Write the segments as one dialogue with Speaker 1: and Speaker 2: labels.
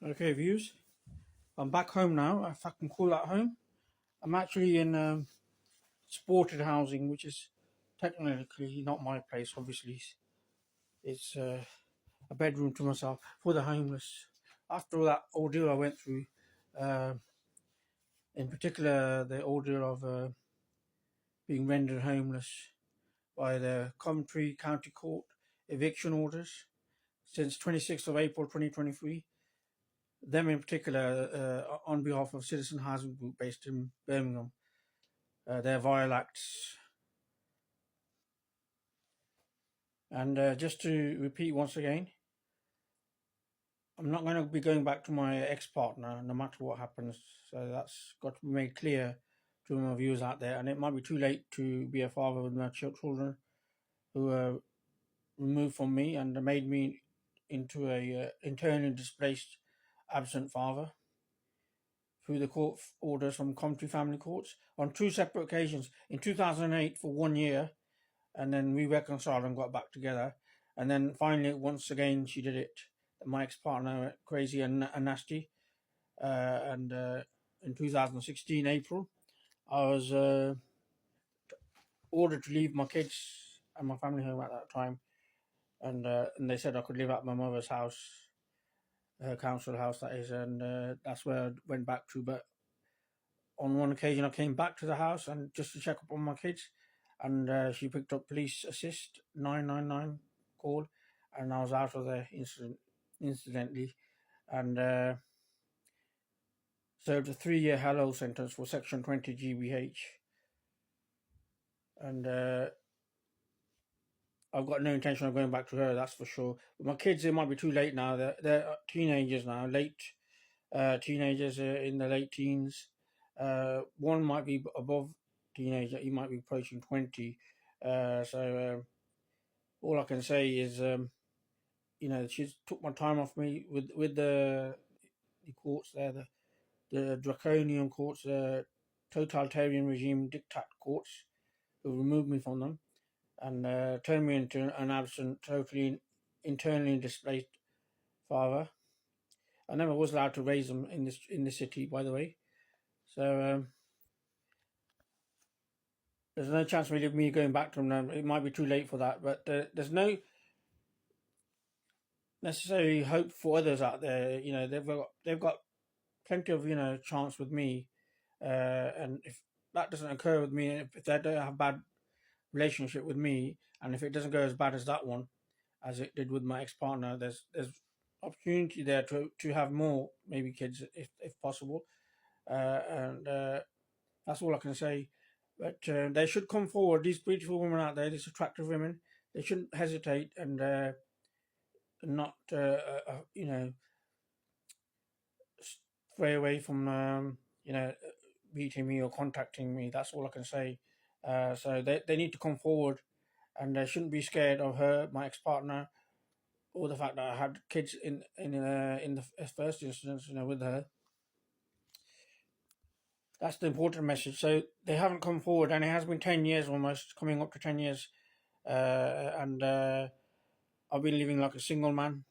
Speaker 1: Okay, views. I'm back home now, if I can call that home. I'm actually in supported housing, which is technically not my place, obviously. It's a bedroom to myself for the homeless. After all that ordeal I went through, uh, in particular the ordeal of being rendered homeless by the Coventry County Court eviction orders since 26th of April 2023, them in particular, on behalf of Citizen Housing Group based in Birmingham, their vile acts. And just to repeat once again, I'm not going to be going back to my ex-partner no matter what happens. So that's got to be made clear to my viewers out there. And it might be too late to be a father with my children who were removed from me and made me into a internally displaced absent father through the court orders from Coventry Family Courts on two separate occasions. In 2008 for 1 year, and then we reconciled and got back together. And then finally, once again, she did it. My ex-partner, crazy and nasty. And in 2016, April, I was ordered to leave my kids and my family home at that time. And they said I could live at my mother's house, her council house, that is. And that's where I went back to. But on one occasion, I came back to the house and just to check up on my kids. And she picked up police assist 999 call, and I was out of there incidentally, and served a 3-year hello sentence for section 20 GBH. And I've got no intention of going back to her, that's for sure. But my kids, it might be too late now. They're teenagers now, late teenagers, in the late teens. One might be above teenager, he might be approaching 20. So all I can say is, she took my time off me with the courts there, the draconian courts, the totalitarian regime dictat courts, who removed me from them and turned me into an absent, totally internally displaced father. I never was allowed to raise them in this city, by the way. So there's no chance of me going back to them now. It might be too late for that, but there's no necessary hope for others out there. They've got plenty of chance with me, and if that doesn't occur with me, if they don't have bad relationship with me, and if it doesn't go as bad as that one, as it did with my ex-partner, there's opportunity there to have more maybe kids if possible, and that's all I can say. But they should come forward. These beautiful women out there, these attractive women, they shouldn't hesitate and not stray away from meeting me or contacting me. That's all I can say. So they need to come forward, and they shouldn't be scared of her, my ex-partner, or the fact that I had kids in the first instance, with her. That's the important message. So they haven't come forward, and it has been 10 years almost, coming up to 10 years, and I've been living like a single man,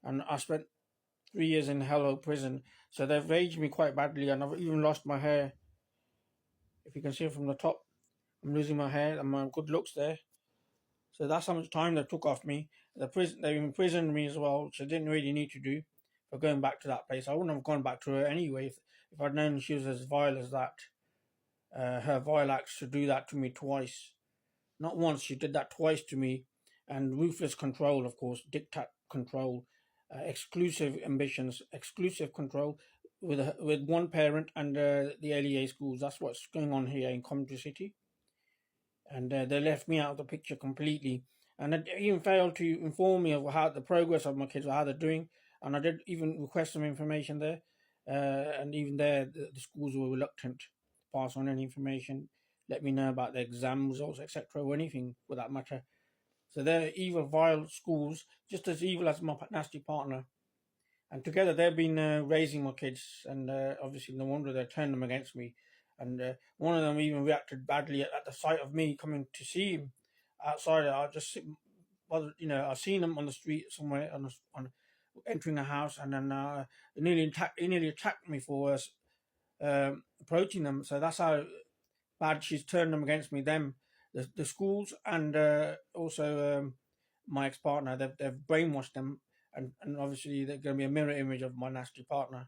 Speaker 1: and I spent 3 years in Hello prison. So they've aged me quite badly, and I've even lost my hair. If you can see from the top, I'm losing my hair and my good looks there. So that's how much time they took off me. They've imprisoned me as well, which I didn't really need to do for going back to that place. I wouldn't have gone back to her anyway if I'd known she was as vile as that. Her vile acts to do that to me twice. Not once, she did that twice to me. And ruthless control, of course, dictat control, exclusive ambitions, exclusive control with one parent and the LEA schools. That's what's going on here in Coventry City. And they left me out of the picture completely. And they even failed to inform me of how the progress of my kids, or how they're doing. And I did even request some information there. And even there, the schools were reluctant to pass on any information, let me know about the exam results, etc., or anything for that matter. So they're evil, vile schools, just as evil as my nasty partner. And together they've been raising my kids, and obviously no wonder they turned them against me. And one of them even reacted badly at the sight of me coming to see him outside. I just, I've seen him on the street somewhere entering a house, and then he nearly attacked me for approaching them. So that's how bad she's turned them against me. Them, the schools, and also my ex-partner. They've brainwashed them, and obviously they're going to be a mirror image of my nasty partner.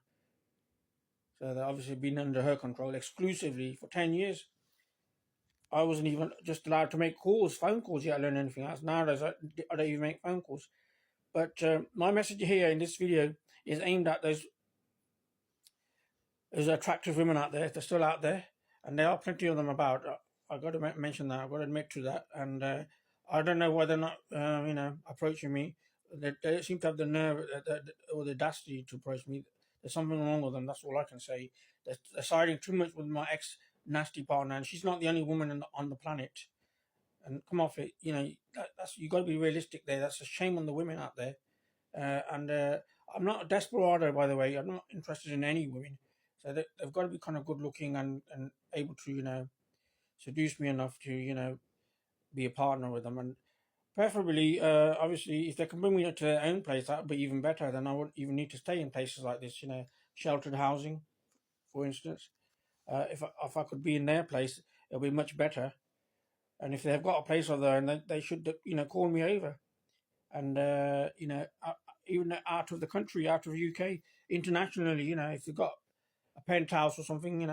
Speaker 1: So they've obviously been under her control exclusively for 10 years. I wasn't even just allowed to make phone calls, yet alone anything else. Nowadays, I don't even make phone calls. But my message here in this video is aimed at those attractive women out there. They're still out there, and there are plenty of them about. I've got to mention that. I've got to admit to that. And I don't know why they're not, approaching me. They don't seem to have the nerve or the audacity to approach me. There's something wrong with them. That's all I can say. They're siding too much with my ex nasty partner, and she's not the only woman on the planet. And come off it, that's you got to be realistic there. That's a shame on the women out there. And I'm not a desperado, by the way. I'm not interested in any women. So they've got to be kind of good looking and able to, seduce me enough to, be a partner with them. And preferably, obviously, if they can bring me to their own place, that would be even better. Then I wouldn't even need to stay in places like this, sheltered housing, for instance. If I could be in their place, it'll be much better. And if they've got a place over there, and they should, call me over. And, even out of the country, out of the UK, internationally, if you've got a penthouse or something,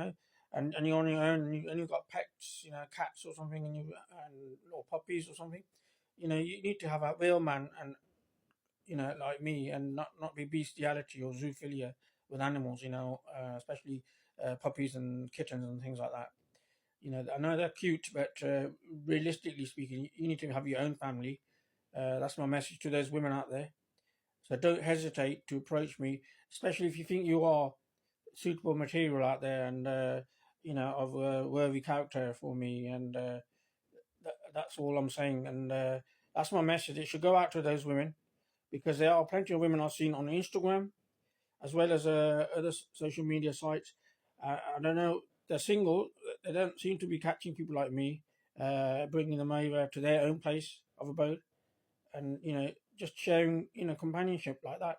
Speaker 1: and you're on your own, and you've got pets, cats or something, and or puppies or something, you need to have a real man, and like me, and not be bestiality or zoophilia with animals, especially puppies and kittens and things like that. I know they're cute, but realistically speaking, you need to have your own family. That's my message to those women out there. So don't hesitate to approach me, especially if you think you are suitable material out there, and of worthy character for me. And that's all I'm saying. And that's my message. It should go out to those women, because there are plenty of women I've seen on Instagram, as well as other social media sites. I don't know. They're single. They don't seem to be catching people like me, bringing them over to their own place of abode, and just sharing companionship like that.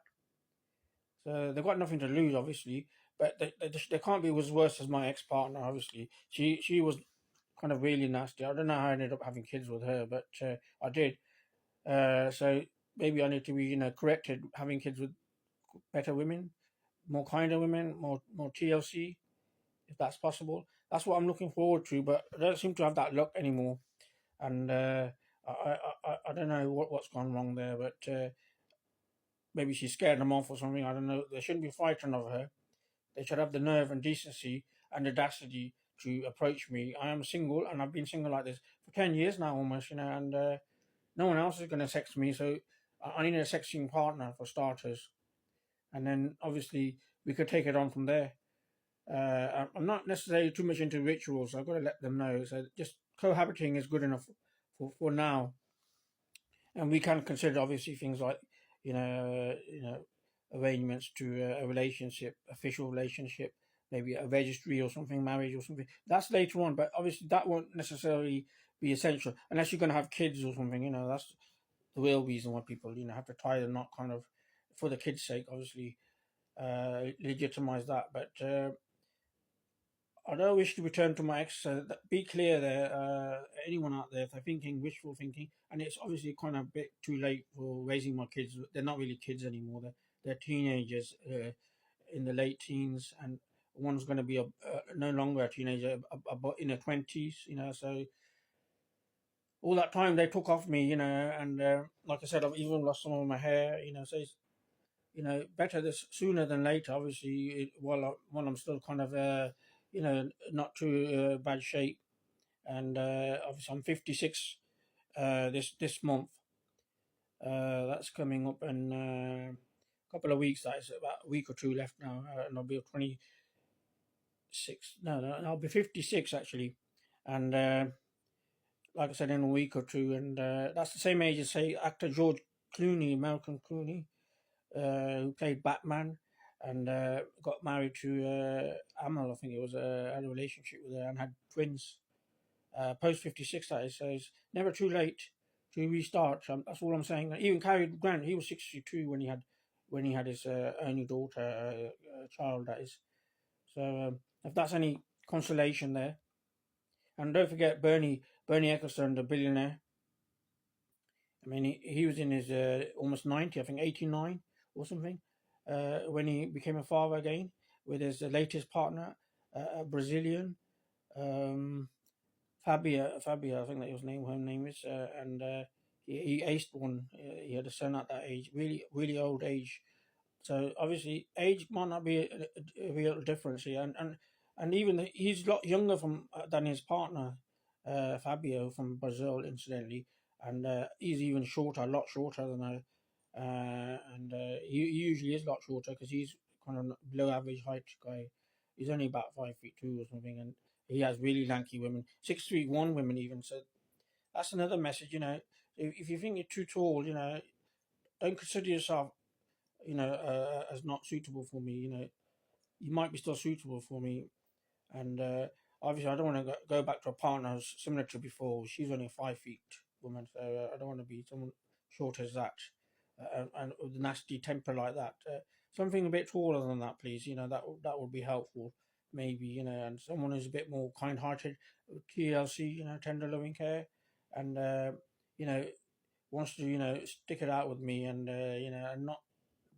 Speaker 1: So they've got nothing to lose, obviously, but they can't be as worse as my ex partner. Obviously, she was kind of really nasty. I don't know how I ended up having kids with her, but I did. So maybe I need to be corrected, having kids with better women, more kinder women, more TLC, if that's possible. That's what I'm looking forward to, but I don't seem to have that luck anymore. And I don't know what's gone wrong there, but maybe she's scared them off or something. I don't know. They shouldn't be frightened of her. They should have the nerve and decency and audacity to approach me. I am single, and I've been single like this for 10 years now almost, and no one else is going to sex me, so I need a sexing partner for starters. And then obviously we could take it on from there. I'm not necessarily too much into rituals, so I've got to let them know. So just cohabiting is good enough for now. And we can consider obviously things like, arrangements to a relationship, official relationship, maybe a registry or something, marriage or something. That's later on, but obviously that won't necessarily be essential unless you're going to have kids or something. That's the real reason why people, have to tie the knot, kind of, for the kids' sake, obviously, legitimize that. But I don't wish to return to my ex. Be clear there, anyone out there, if they're thinking wishful thinking, and it's obviously kind of a bit too late for raising my kids. They're not really kids anymore. They're teenagers in the late teens, and one's going to be no longer a teenager, but in their 20s. So all that time they took off me, and like I said, I've even lost some of my hair. So it's, better this sooner than later. Obviously, while I'm still kind of not too bad shape, and obviously I'm 56 this month. That's coming up in a couple of weeks. That is about a week or two left now, and I'll be 26. No, I'll be 56 actually, and like I said, in a week or two, and that's the same age as, say, actor George Clooney, Malcolm Clooney, who played Batman, and got married to Amal. I think it was, had a relationship with her and had twins. Post 56, that is. So it's never too late to restart. That's all I'm saying. Even Cary Grant, he was 62 when he had when he had his only daughter, child, that is. So if that's any consolation there. And don't forget Bernie Ecclestone, the billionaire. I mean, he was in his almost 90, I think 89 or something, when he became a father again with his latest partner, a Brazilian, Fabia, I think that was her name is, and he aced one. He had a son at that age, really, really old age. So obviously, age might not be a real difference here, and even he's a lot younger than his partner, Fabio from Brazil, incidentally, and he's even shorter, a lot shorter than her, and he usually is a lot shorter because he's kind of below average height guy. He's only about 5'2" or something, and he has really lanky women, 6'1" women even. So that's another message, If you think you're too tall, don't consider yourself as not suitable for me. You might be still suitable for me, and obviously I don't want to go back to a partner who's similar to before. She's only a 5 feet woman, so I don't want to be someone short as that, and with a nasty temper like that. Something a bit taller than that, please. That would be helpful, maybe. And someone who's a bit more kind-hearted, TLC, tender loving care, and wants to stick it out with me, and and not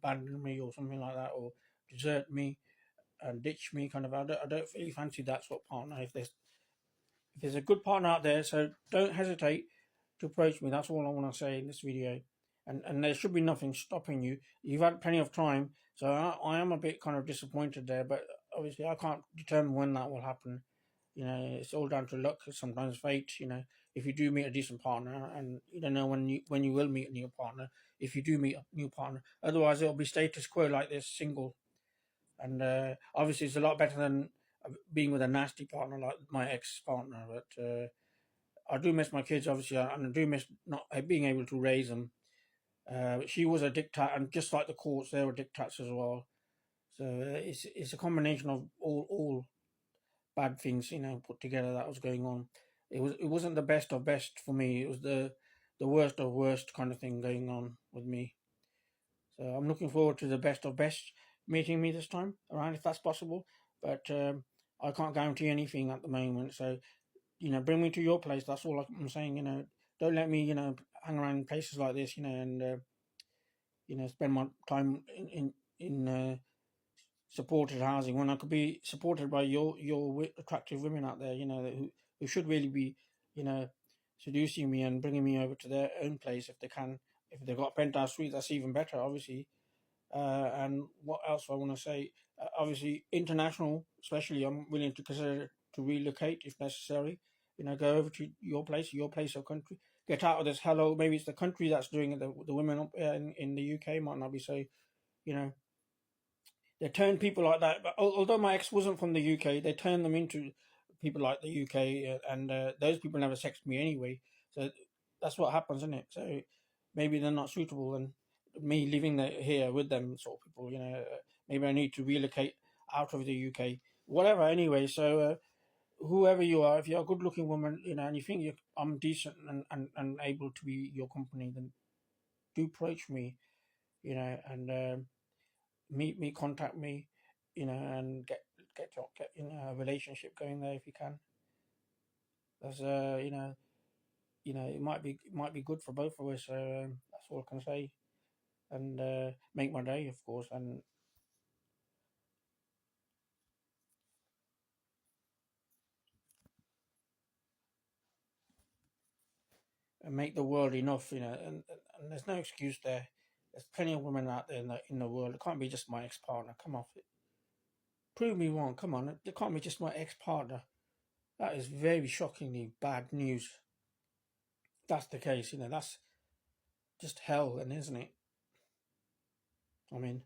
Speaker 1: abandon me or something like that, or desert me and ditch me. Kind of, I don't really fancy that sort of partner. If there's a good partner out there, so don't hesitate to approach me. That's all I want to say in this video. And there should be nothing stopping you. You've had plenty of time, so I am a bit kind of disappointed there. But obviously, I can't determine when that will happen. It's all down to luck. Sometimes fate. If you do meet a decent partner, and you don't know when you will meet a new partner. If you do meet a new partner, otherwise it'll be status quo like this, single. And obviously, it's a lot better than being with a nasty partner like my ex-partner. But I do miss my kids, obviously, and I do miss not being able to raise them. She was a dictat, and just like the courts, they were dictats as well. So it's a combination of all bad things, put together that was going on. It wasn't the best of best for me. It was the worst of worst kind of thing going on with me. So I'm looking forward to the best of best meeting me this time around, if that's possible. But I can't guarantee anything at the moment. So bring me to your place. That's all I'm saying. Don't let me hang around in places like this. And spend my time in supported housing when I could be supported by your attractive women out there. Who should really be seducing me and bringing me over to their own place if they can. If they've got penthouse suites, that's even better, obviously. And what else I want to say? Obviously, international, especially, I'm willing to consider to relocate if necessary. Go over to your place or country. Get out of this hello. Maybe it's the country that's doing it. The women up in the UK might not be so. They turn people like that. But although my ex wasn't from the UK, they turned them into people like the UK, and those people never sexed me anyway. So that's what happens, isn't it? So maybe they're not suitable, and me living here with them sort of people, maybe I need to relocate out of the UK, whatever. Anyway, so whoever you are, if you're a good-looking woman, and you think I'm decent and able to be your company, then do approach me, and meet me, contact me, and get a relationship going there if you can. That's it might be good for both of us. That's all I can say, and make my day, of course, and make the world enough. And there's no excuse there. There's plenty of women out there in the world. It can't be just my ex-partner. Come off it. Prove me wrong. Come on. It can't be just my ex-partner. That is very shockingly bad news. If that's the case. That's just hell, then, isn't it? I mean,